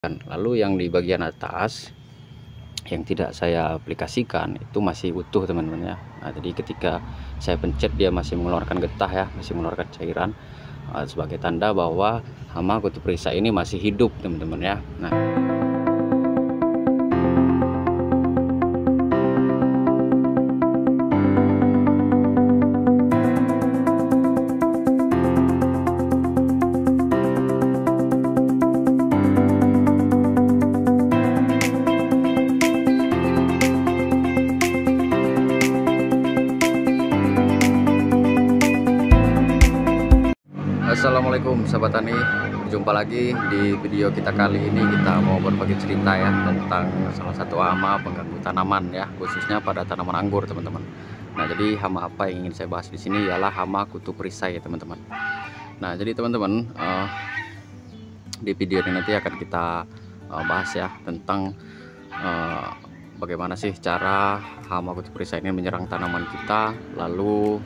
Lalu yang di bagian atas yang tidak saya aplikasikan itu masih utuh teman-teman ya. Nah, jadi ketika saya pencet dia masih mengeluarkan getah ya, masih mengeluarkan cairan sebagai tanda bahwa hama kutu perisai ini masih hidup teman-teman ya. Nah, assalamualaikum sahabat tani, berjumpa lagi di video kita kali ini. Kita mau berbagi cerita ya tentang salah satu hama pengganggu tanaman ya, khususnya pada tanaman anggur teman-teman. Nah, jadi hama apa yang ingin saya bahas di sini ialah hama kutu perisai ya teman-teman. Nah, jadi teman-teman di video ini nanti akan kita bahas ya tentang bagaimana sih cara hama kutu perisai ini menyerang tanaman kita, lalu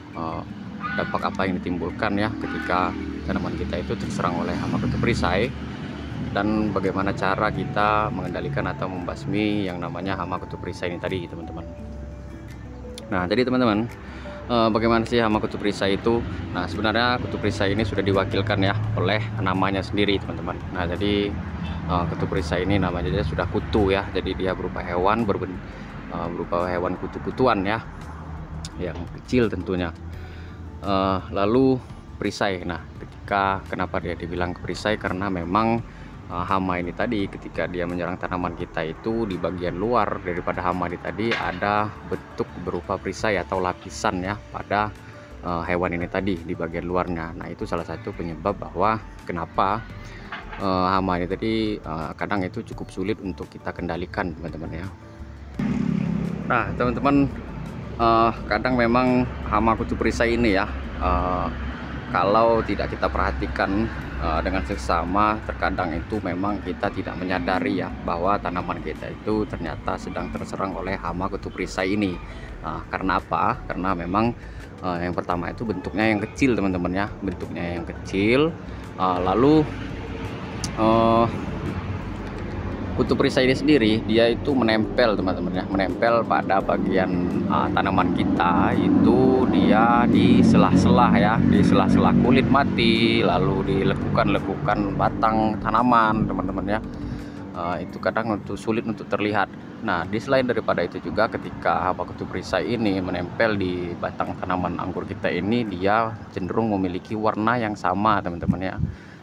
dampak apa yang ditimbulkan ya ketika tanaman kita itu terserang oleh hama kutu perisai, dan bagaimana cara kita mengendalikan atau membasmi yang namanya hama kutu perisai ini tadi teman-teman. Nah, jadi teman-teman, bagaimana sih hama kutu perisai itu? Nah, sebenarnya kutu perisai ini sudah diwakilkan ya oleh namanya sendiri teman-teman. Nah, jadi kutu perisai ini namanya dia sudah kutu ya, jadi dia berupa hewan berupa hewan kutu-kutuan ya, yang kecil tentunya. Lalu perisai. Nah, kenapa dia dibilang perisai? Karena memang hama ini tadi ketika dia menyerang tanaman kita itu di bagian luar daripada hama ini tadi ada bentuk berupa perisai atau lapisan ya pada hewan ini tadi di bagian luarnya. Nah, itu salah satu penyebab bahwa kenapa hama ini tadi kadang itu cukup sulit untuk kita kendalikan teman-teman ya. Nah, teman-teman, kadang memang hama kutu perisai ini ya, kalau tidak kita perhatikan dengan seksama, terkadang itu memang kita tidak menyadari ya bahwa tanaman kita itu ternyata sedang terserang oleh hama kutu perisai ini. Karena apa? Karena memang yang pertama itu bentuknya yang kecil teman-teman ya, bentuknya yang kecil, lalu kutu perisai ini sendiri dia itu menempel teman-teman ya, menempel pada bagian tanaman kita itu dia di sela-sela ya, di sela-sela kulit mati, lalu di lekukan-lekukan batang tanaman teman-teman ya. Itu kadang sulit untuk terlihat. Nah, selain daripada itu juga ketika hama kutu perisai ini menempel di batang tanaman anggur kita ini, dia cenderung memiliki warna yang sama teman-teman ya,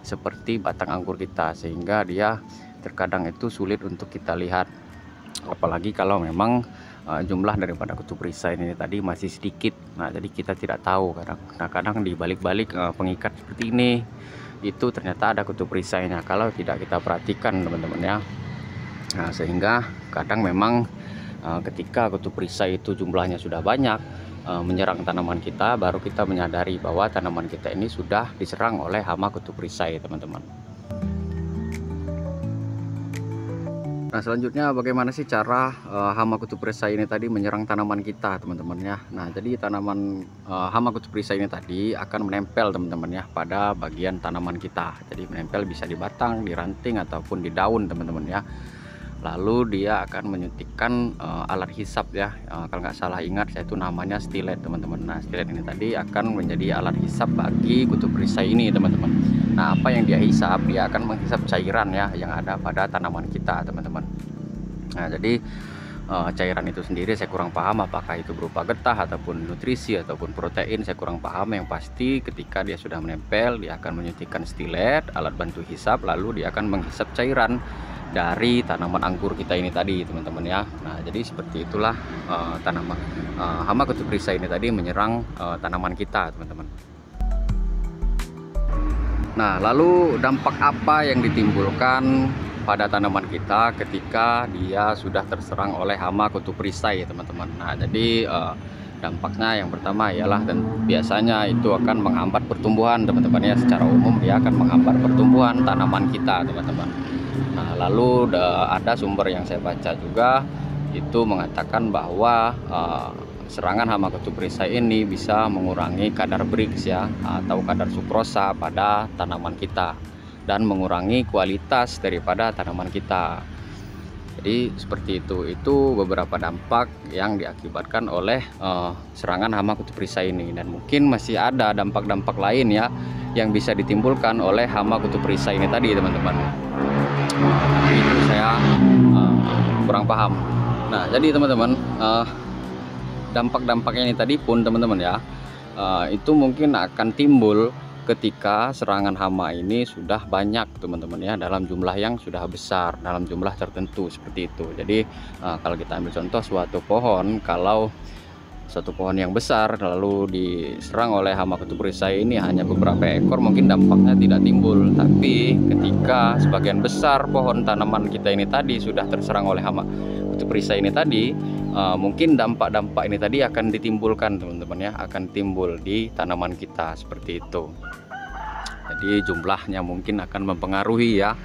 seperti batang anggur kita, sehingga dia terkadang itu sulit untuk kita lihat, apalagi kalau memang jumlah daripada kutu perisai ini tadi masih sedikit. Nah, jadi kita tidak tahu kadang di balik-balik pengikat seperti ini itu ternyata ada kutu perisainya kalau tidak kita perhatikan teman-teman ya. Nah, sehingga kadang memang ketika kutu perisai itu jumlahnya sudah banyak menyerang tanaman kita, baru kita menyadari bahwa tanaman kita ini sudah diserang oleh hama kutu perisai teman-teman. Nah, selanjutnya bagaimana sih cara hama kutu perisai ini tadi menyerang tanaman kita teman-teman ya. Nah, jadi hama kutu perisai ini tadi akan menempel teman-teman ya pada bagian tanaman kita. Jadi menempel bisa di batang, di ranting, ataupun di daun teman-teman ya. Lalu dia akan menyuntikkan alat hisap ya, kalau nggak salah ingat saya itu namanya stilet teman-teman. Nah, stilet ini tadi akan menjadi alat hisap bagi kutu perisai ini teman-teman. Nah, apa yang dia hisap? Dia akan menghisap cairan ya yang ada pada tanaman kita teman-teman. Nah, jadi cairan itu sendiri saya kurang paham apakah itu berupa getah ataupun nutrisi ataupun protein, saya kurang paham. Yang pasti ketika dia sudah menempel, dia akan menyuntikkan stilet, alat bantu hisap, lalu dia akan menghisap cairan dari tanaman anggur kita ini tadi teman-teman ya. Nah, jadi seperti itulah hama kutu perisai ini tadi menyerang tanaman kita teman-teman. Nah, lalu dampak apa yang ditimbulkan pada tanaman kita ketika dia sudah terserang oleh hama kutu perisai teman-teman? Nah, jadi dampaknya yang pertama ialah, dan biasanya itu akan menghambat pertumbuhan teman-teman ya. Secara umum dia akan menghambat pertumbuhan tanaman kita teman-teman. Nah, lalu ada sumber yang saya baca juga itu mengatakan bahwa serangan hama kutu perisai ini bisa mengurangi kadar Brix ya, atau kadar sukrosa pada tanaman kita. dan mengurangi kualitas daripada tanaman kita. Jadi seperti itu beberapa dampak yang diakibatkan oleh serangan hama kutub risa ini, dan mungkin masih ada dampak-dampak lain ya yang bisa ditimbulkan oleh hama kutub risa ini tadi teman-teman. Tapi itu saya kurang paham. Nah jadi teman-teman, dampak-dampak ini tadi pun teman-teman ya, itu mungkin akan timbul ketika serangan hama ini sudah banyak teman-teman ya, dalam jumlah yang sudah besar, dalam jumlah tertentu seperti itu. Jadi kalau kita ambil contoh suatu pohon, kalau satu pohon yang besar lalu diserang oleh hama kutub risa ini hanya beberapa ekor, mungkin dampaknya tidak timbul. Tapi ketika sebagian besar pohon tanaman kita ini tadi sudah terserang oleh hama kutub risa ini tadi, mungkin dampak-dampak ini tadi akan ditimbulkan teman-teman ya, akan timbul di tanaman kita seperti itu. Jadi jumlahnya mungkin akan mempengaruhi ya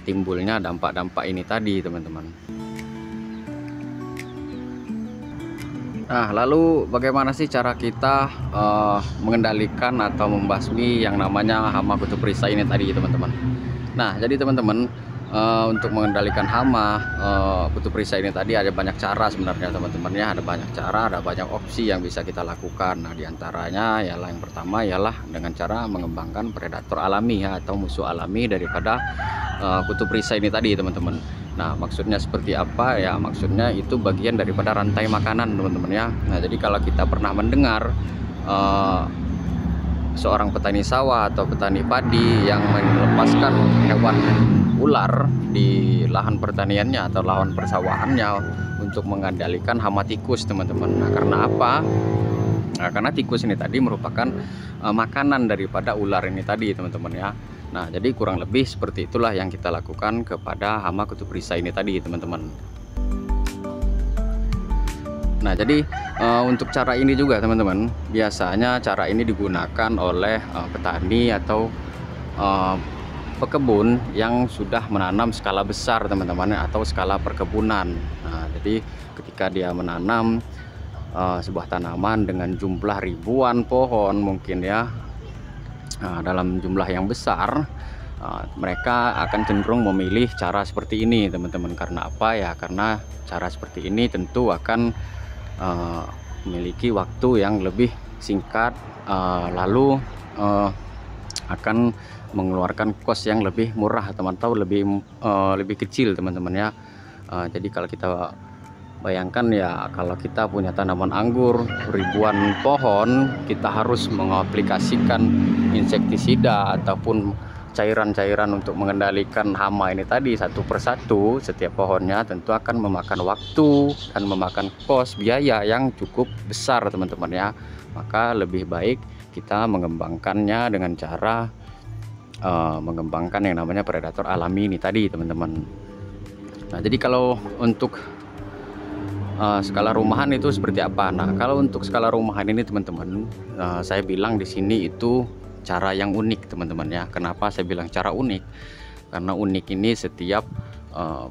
timbulnya dampak-dampak ini tadi teman-teman. Nah lalu bagaimana sih cara kita mengendalikan atau membasmi yang namanya hama kutub risa ini tadi teman-teman? Nah jadi teman-teman, untuk mengendalikan hama kutub risa ini tadi ada banyak cara sebenarnya teman-teman ya, ada banyak cara, ada banyak opsi yang bisa kita lakukan. Nah diantaranya ialah yang pertama ialah dengan cara mengembangkan predator alami ya, atau musuh alami daripada kutub risa ini tadi teman-teman. Nah maksudnya seperti apa ya? Maksudnya itu bagian daripada rantai makanan teman-teman ya. Nah jadi kalau kita pernah mendengar seorang petani sawah atau petani padi yang melepaskan hewan ular di lahan pertaniannya atau lahan persawahannya untuk mengendalikan hama tikus teman-teman. Nah karena apa? Nah, karena tikus ini tadi merupakan makanan daripada ular ini tadi teman-teman ya. Nah jadi kurang lebih seperti itulah yang kita lakukan kepada hama kutub risa ini tadi teman-teman. Nah jadi untuk cara ini juga teman-teman, biasanya cara ini digunakan oleh petani atau pekebun yang sudah menanam skala besar teman-teman, atau skala perkebunan. Nah jadi ketika dia menanam sebuah tanaman dengan jumlah ribuan pohon mungkin ya, dalam jumlah yang besar, mereka akan cenderung memilih cara seperti ini teman-teman. Karena apa ya? Karena cara seperti ini tentu akan memiliki waktu yang lebih singkat, lalu akan mengeluarkan kos yang lebih murah teman-teman, lebih kecil teman-teman ya. Jadi kalau kita bayangkan ya, kalau kita punya tanaman anggur ribuan pohon, kita harus mengaplikasikan insektisida ataupun cairan-cairan untuk mengendalikan hama ini tadi satu persatu setiap pohonnya, tentu akan memakan waktu dan memakan kos biaya yang cukup besar teman-teman ya. Maka lebih baik kita mengembangkannya dengan cara mengembangkan yang namanya predator alami ini tadi teman-teman. Nah jadi kalau untuk skala rumahan itu seperti apa? Nah kalau untuk skala rumahan ini teman-teman, saya bilang di sini itu cara yang unik teman-teman ya. Kenapa saya bilang cara unik? Karena unik ini setiap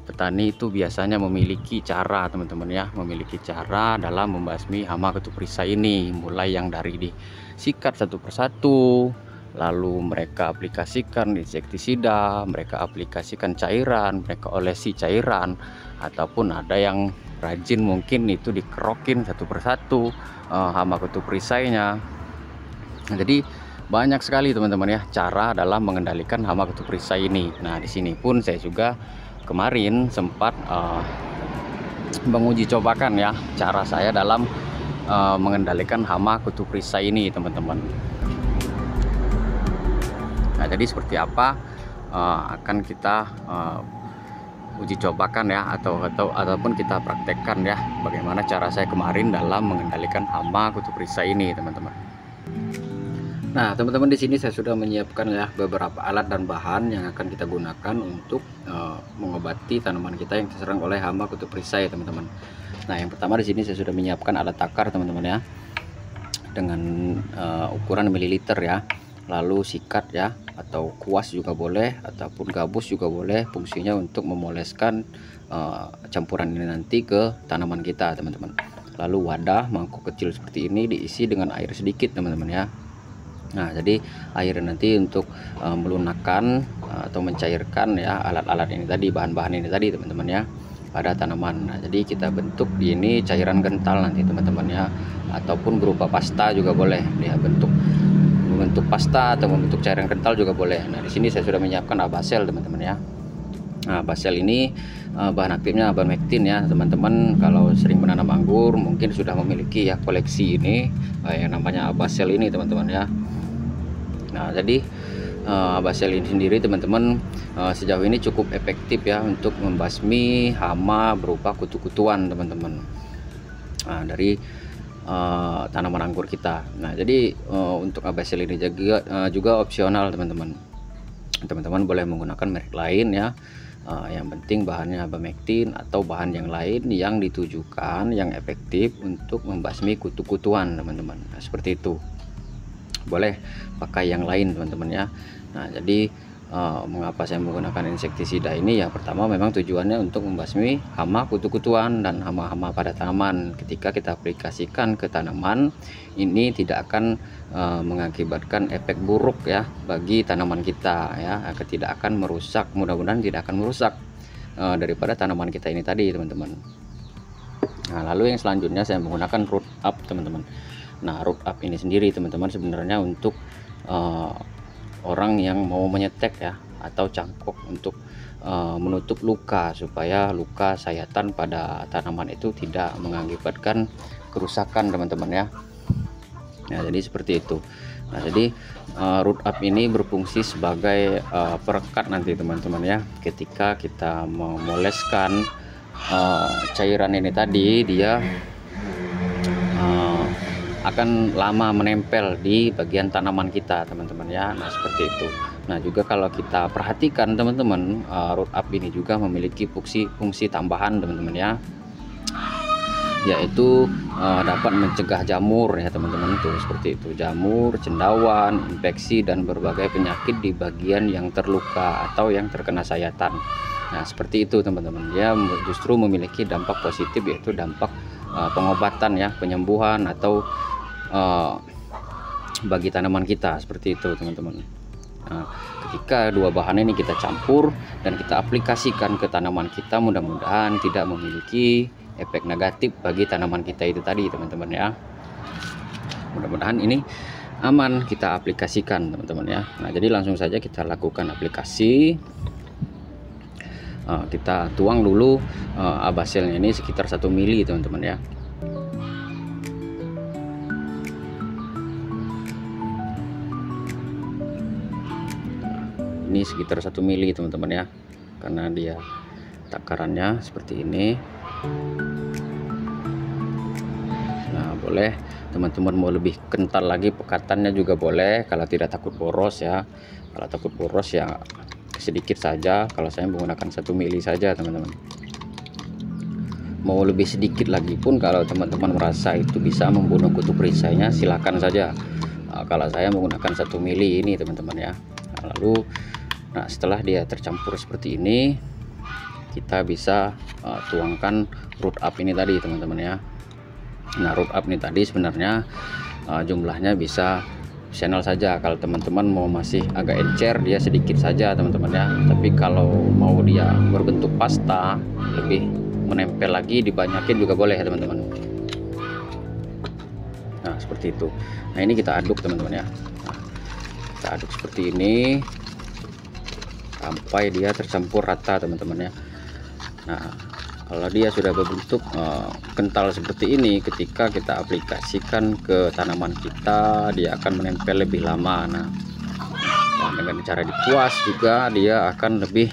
petani itu biasanya memiliki cara teman-teman ya, memiliki cara dalam membasmi hama kutub risa ini, mulai yang dari disikat satu persatu, lalu mereka aplikasikan insektisida, mereka aplikasikan cairan, mereka olesi cairan, ataupun ada yang rajin mungkin itu dikerokin satu persatu hama kutub risanya. Nah, jadi banyak sekali teman-teman ya cara dalam mengendalikan hama kutub risa ini. Nah di sini pun saya juga kemarin sempat menguji cobakan ya cara saya dalam mengendalikan hama kutub risa ini teman-teman. Nah jadi seperti apa akan kita uji cobakan ya, ataupun kita praktekkan ya, bagaimana cara saya kemarin dalam mengendalikan hama kutub risa ini teman-teman. Nah teman-teman, di sini saya sudah menyiapkan ya beberapa alat dan bahan yang akan kita gunakan untuk mengobati tanaman kita yang diserang oleh hama kutub risa ya teman-teman. Nah yang pertama di sini saya sudah menyiapkan alat takar teman-teman ya, dengan ukuran mililiter ya, lalu sikat ya, atau kuas juga boleh, ataupun gabus juga boleh. Fungsinya untuk memoleskan campuran ini nanti ke tanaman kita teman-teman. Lalu wadah mangkuk kecil seperti ini diisi dengan air sedikit teman-teman ya. Nah, jadi akhirnya nanti untuk melunakkan atau mencairkan ya alat-alat ini tadi, bahan-bahan ini tadi teman-teman ya, pada tanaman. Nah, jadi kita bentuk ini cairan kental nanti teman-teman ya, ataupun berupa pasta juga boleh dia membentuk pasta atau membentuk cairan kental juga boleh. Nah, di sini saya sudah menyiapkan abasel teman-teman ya. Nah, basel ini bahan aktifnya abamectin ya teman-teman. Kalau sering menanam anggur mungkin sudah memiliki ya koleksi ini yang namanya abasel ini teman-teman ya. Nah, jadi abasel ini sendiri teman-teman sejauh ini cukup efektif ya untuk membasmi hama berupa kutu-kutuan teman-teman, dari tanaman anggur kita. Nah, jadi untuk abasel ini juga opsional teman-teman. Teman-teman boleh menggunakan merek lain ya. Yang penting bahannya abamectin atau bahan yang lain yang ditujukan yang efektif untuk membasmi kutu-kutuan teman-teman. Nah, seperti itu. Boleh pakai yang lain teman-teman ya. Nah, jadi mengapa saya menggunakan insektisida ini? Yang pertama memang tujuannya untuk membasmi hama kutu-kutuan dan hama-hama pada tanaman. Ketika kita aplikasikan ke tanaman, ini tidak akan mengakibatkan efek buruk ya bagi tanaman kita ya, tidak akan merusak, mudah-mudahan tidak akan merusak daripada tanaman kita ini tadi teman-teman. Nah, lalu yang selanjutnya saya menggunakan root up teman-teman. Nah, root up ini sendiri teman-teman sebenarnya untuk orang yang mau menyetek ya, atau cangkok untuk menutup luka, supaya luka sayatan pada tanaman itu tidak mengakibatkan kerusakan teman-teman ya. Nah, jadi seperti itu. Nah, jadi root up ini berfungsi sebagai perekat nanti teman-teman ya. Ketika kita memoleskan cairan ini tadi, dia akan lama menempel di bagian tanaman kita teman-teman ya. Nah, seperti itu. Nah, juga kalau kita perhatikan teman-teman, root up ini juga memiliki fungsi tambahan teman-teman ya, yaitu dapat mencegah jamur ya teman-teman. Tuh seperti itu, jamur, cendawan, infeksi dan berbagai penyakit di bagian yang terluka atau yang terkena sayatan. Nah, seperti itu teman-teman. Dia justru memiliki dampak positif, yaitu dampak pengobatan ya, penyembuhan atau bagi tanaman kita, seperti itu teman-teman. Nah, ketika dua bahan ini kita campur dan kita aplikasikan ke tanaman kita, mudah-mudahan tidak memiliki efek negatif bagi tanaman kita itu tadi teman-teman ya. Mudah-mudahan ini aman kita aplikasikan teman-teman ya. Nah, jadi langsung saja kita lakukan aplikasi. Kita tuang dulu abaselnya ini sekitar 1 mili teman-teman ya. Ini sekitar 1 mili teman-teman ya, karena dia takarannya seperti ini. Nah, boleh teman-teman mau lebih kental lagi pekatannya juga boleh, kalau tidak takut boros ya. Kalau takut boros ya sedikit saja, kalau saya menggunakan 1 mili saja teman-teman. Mau lebih sedikit lagi pun kalau teman-teman merasa itu bisa membunuh kutu perisainya, silakan saja. Kalau saya menggunakan 1 mili ini teman-teman ya. Lalu setelah dia tercampur seperti ini, kita bisa tuangkan root up ini tadi teman-teman ya. Nah, root up ini tadi sebenarnya jumlahnya bisa channel saja. Kalau teman-teman mau masih agak encer, dia sedikit saja teman-teman ya. Tapi kalau mau dia berbentuk pasta, lebih menempel lagi, dibanyakin juga boleh ya teman-teman. Nah, seperti itu. Nah, ini kita aduk teman-teman ya. Nah, kita aduk seperti ini sampai dia tercampur rata teman-teman ya. Nah, kalau dia sudah berbentuk kental seperti ini, ketika kita aplikasikan ke tanaman kita, dia akan menempel lebih lama. Nah, dengan cara dikuas juga dia akan lebih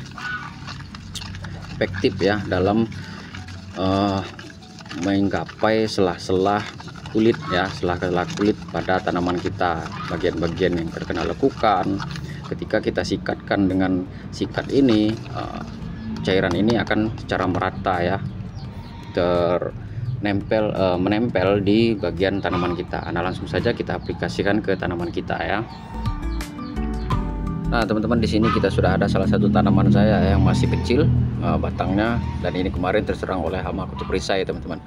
efektif ya dalam menggapai selah-selah kulit ya, selah-selah kulit pada tanaman kita, bagian-bagian yang terkena lekukan. Ketika kita sikatkan dengan sikat ini, cairan ini akan secara merata ya menempel di bagian tanaman kita. Nah, langsung saja kita aplikasikan ke tanaman kita ya. Nah, teman-teman, di sini kita sudah ada salah satu tanaman saya yang masih kecil batangnya, dan ini kemarin terserang oleh hama kutu perisai teman-teman.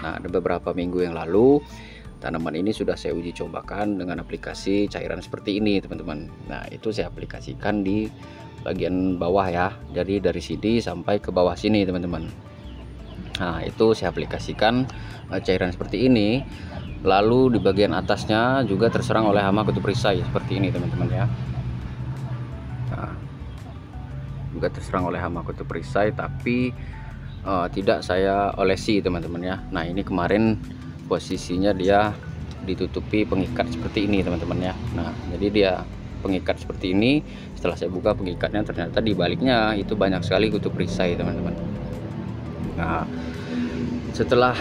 Nah, ada beberapa minggu yang lalu tanaman ini sudah saya uji cobakan dengan aplikasi cairan seperti ini teman-teman. Nah itu saya aplikasikan di bagian bawah ya, jadi dari sini sampai ke bawah sini teman-teman. Nah itu saya aplikasikan cairan seperti ini. Lalu di bagian atasnya juga terserang oleh hama kutu perisai seperti ini teman-teman ya. Nah, juga terserang oleh hama kutu perisai, tapi tidak saya olesi teman-teman ya. Nah ini kemarin posisinya dia ditutupi pengikat seperti ini teman-teman ya. Nah jadi dia pengikat seperti ini. Setelah saya buka pengikatnya, ternyata di baliknya itu banyak sekali kutu perisai teman-teman. Nah setelah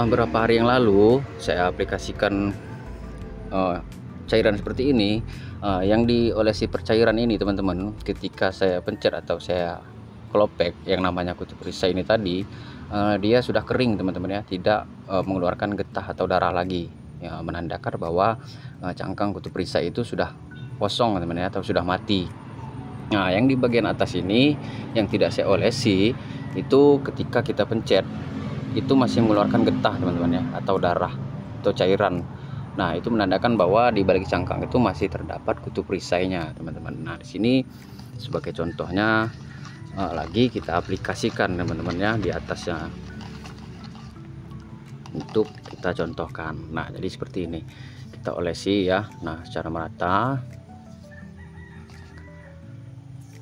beberapa hari yang lalu saya aplikasikan cairan seperti ini, yang diolesi percairan ini teman-teman, ketika saya pencet atau saya kelopek yang namanya kutu perisai ini tadi, dia sudah kering teman-teman ya, tidak mengeluarkan getah atau darah lagi ya, menandakan bahwa cangkang kutu perisai itu sudah kosong teman-teman ya, atau sudah mati. Nah yang di bagian atas ini yang tidak saya olesi itu ketika kita pencet itu masih mengeluarkan getah teman-teman ya, atau darah atau cairan. Nah itu menandakan bahwa di balik cangkang itu masih terdapat kutu perisainya teman-teman. Nah di sini sebagai contohnya lagi kita aplikasikan teman-teman ya di atasnya untuk kita contohkan. Nah jadi seperti ini kita olesi ya. Nah secara merata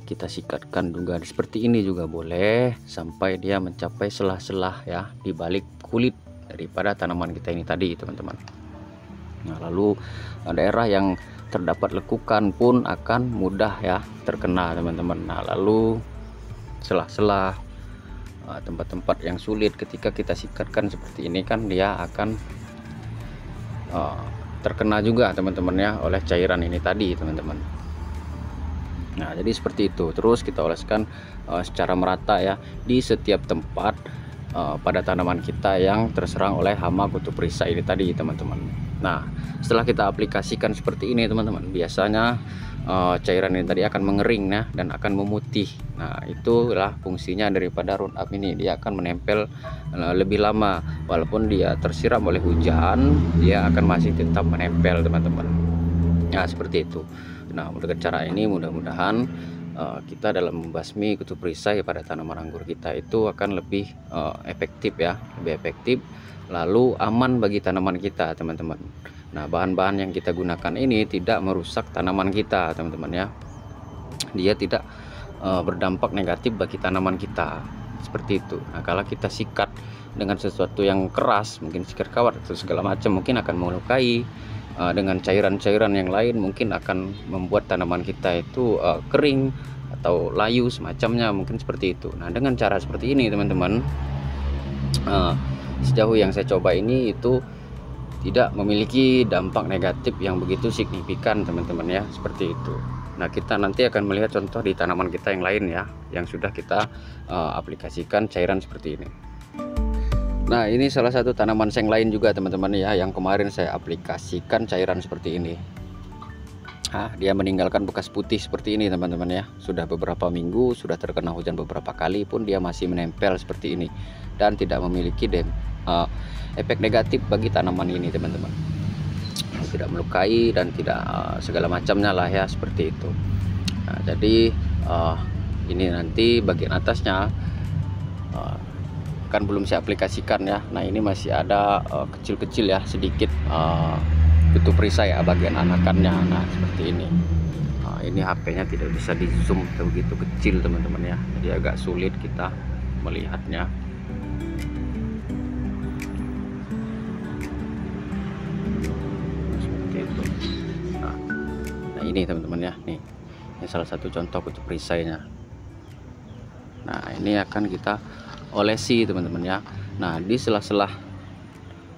kita sikatkan juga seperti ini juga boleh, sampai dia mencapai selah-selah ya di balik kulit daripada tanaman kita ini tadi teman-teman. Nah lalu daerah yang terdapat lekukan pun akan mudah ya terkena teman-teman. Nah lalu selah-selah tempat-tempat yang sulit ketika kita sikatkan seperti ini kan dia akan terkena juga teman-teman ya oleh cairan ini tadi teman-teman. Nah jadi seperti itu, terus kita oleskan secara merata ya di setiap tempat pada tanaman kita yang terserang oleh hama kutu perisai ini tadi teman-teman. Nah setelah kita aplikasikan seperti ini teman-teman, biasanya cairan ini tadi akan mengering ya, dan akan memutih. Nah itulah fungsinya daripada Roundup ini, dia akan menempel lebih lama, walaupun dia tersiram oleh hujan dia akan masih tetap menempel teman-teman. Nah seperti itu. Nah dengan cara ini mudah-mudahan kita dalam membasmi kutu perisai pada tanaman anggur kita itu akan lebih efektif ya, lebih efektif, lalu aman bagi tanaman kita teman-teman. Nah bahan-bahan yang kita gunakan ini tidak merusak tanaman kita teman-teman ya, dia tidak berdampak negatif bagi tanaman kita seperti itu. Nah kalau kita sikat dengan sesuatu yang keras, mungkin sikat kawat atau segala macam, mungkin akan melukai. Dengan cairan-cairan yang lain mungkin akan membuat tanaman kita itu kering atau layu semacamnya, mungkin seperti itu. Nah dengan cara seperti ini teman-teman, sejauh yang saya coba ini itu tidak memiliki dampak negatif yang begitu signifikan teman-teman ya, seperti itu. Nah kita nanti akan melihat contoh di tanaman kita yang lain ya, yang sudah kita aplikasikan cairan seperti ini. Nah ini salah satu tanaman seng lain juga teman-teman ya, yang kemarin saya aplikasikan cairan seperti ini. Nah, dia meninggalkan bekas putih seperti ini teman-teman ya, sudah beberapa minggu, sudah terkena hujan beberapa kali pun dia masih menempel seperti ini, dan tidak memiliki efek negatif bagi tanaman ini teman-teman, tidak melukai dan tidak segala macamnya lah ya, seperti itu. Nah jadi ini nanti bagian atasnya kan belum saya aplikasikan ya. Nah ini masih ada kecil-kecil ya, sedikit kutu perisai ya bagian anakannya. Nah seperti ini. Ini HP-nya tidak bisa di zoom begitu kecil teman-teman ya, jadi agak sulit kita melihatnya. Seperti itu. Nah ini teman-teman ya, nih ini salah satu contoh kutu perisainya. Nah ini akan kita olesi teman-teman ya. Nah di sela-sela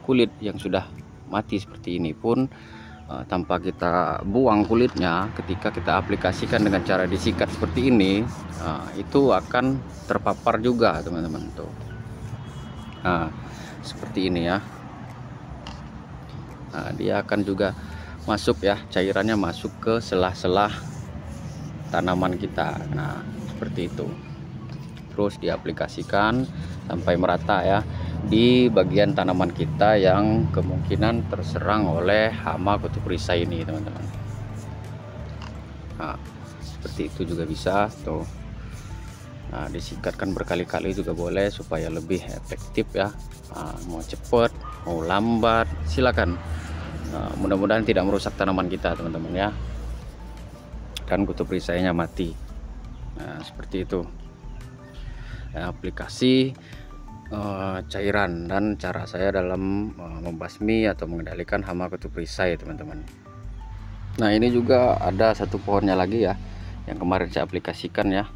kulit yang sudah mati seperti ini pun tanpa kita buang kulitnya, ketika kita aplikasikan dengan cara disikat seperti ini, itu akan terpapar juga teman-teman tuh. Nah seperti ini ya. Nah dia akan juga masuk ya, cairannya masuk ke sela-sela tanaman kita. Nah seperti itu, terus diaplikasikan sampai merata ya. di bagian tanaman kita yang kemungkinan terserang oleh hama kutub risai ini, teman-teman. Nah, seperti itu juga bisa tuh. Nah, disingkatkan berkali-kali juga boleh supaya lebih efektif ya. Nah, mau cepet, mau lambat, silakan. Nah, mudah-mudahan tidak merusak tanaman kita, teman-teman ya. Dan kutub risainya mati. Nah, seperti itu. Nah, aplikasi cairan dan cara saya dalam membasmi atau mengendalikan hama kutub risai, teman-teman. Nah, ini juga ada satu pohonnya lagi ya, yang kemarin saya aplikasikan ya.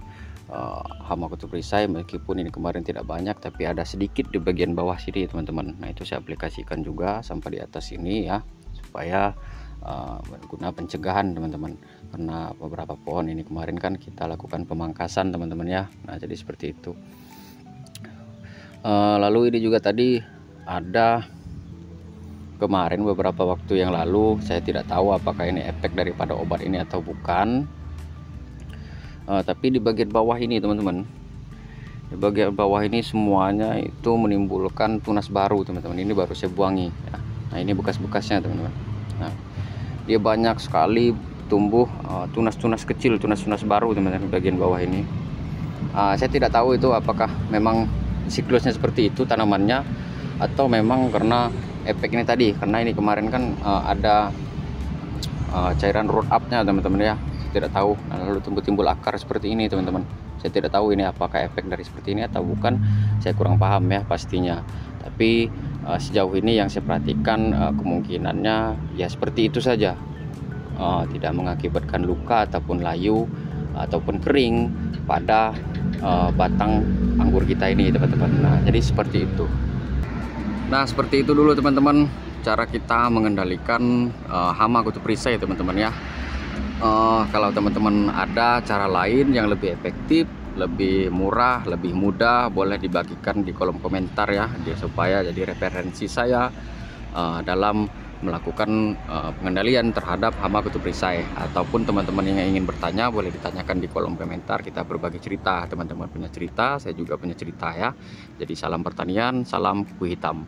Hama kutub risai, meskipun ini kemarin tidak banyak, tapi ada sedikit di bagian bawah sini, teman-teman. Nah, itu saya aplikasikan juga sampai di atas ini ya, supaya berguna pencegahan, teman-teman. Karena beberapa pohon ini kemarin kan kita lakukan pemangkasan, teman-teman ya. Nah, jadi seperti itu. Lalu ini juga tadi ada kemarin beberapa waktu yang lalu, saya tidak tahu apakah ini efek daripada obat ini atau bukan. Tapi di bagian bawah ini, teman-teman, di bagian bawah ini semuanya itu menimbulkan tunas baru, teman-teman. Ini baru saya buangi ya. Nah, ini bekas-bekasnya, teman-teman. Nah, dia banyak sekali tumbuh tunas-tunas kecil, tunas-tunas baru, teman-teman, di bagian bawah ini. Saya tidak tahu itu apakah memang siklusnya seperti itu tanamannya, atau memang karena efek ini tadi, karena ini kemarin kan ada cairan root up-nya, teman-teman ya. Tidak tahu. Nah, lalu timbul akar seperti ini, teman-teman. Saya tidak tahu ini apakah efek dari seperti ini atau bukan, saya kurang paham ya pastinya. Tapi sejauh ini yang saya perhatikan kemungkinannya ya seperti itu saja, tidak mengakibatkan luka ataupun layu ataupun kering pada batang anggur kita ini, teman-teman. Nah, jadi seperti itu. Nah, seperti itu dulu, teman-teman, cara kita mengendalikan hama kutub risai, teman-teman ya. Kalau teman-teman ada cara lain yang lebih efektif, lebih murah, lebih mudah, boleh dibagikan di kolom komentar ya, supaya jadi referensi saya dalam melakukan pengendalian terhadap hama kutub risai. Ataupun teman-teman yang ingin bertanya, boleh ditanyakan di kolom komentar. Kita berbagi cerita, teman-teman punya cerita, saya juga punya cerita ya. Jadi salam pertanian, salam kuku hitam.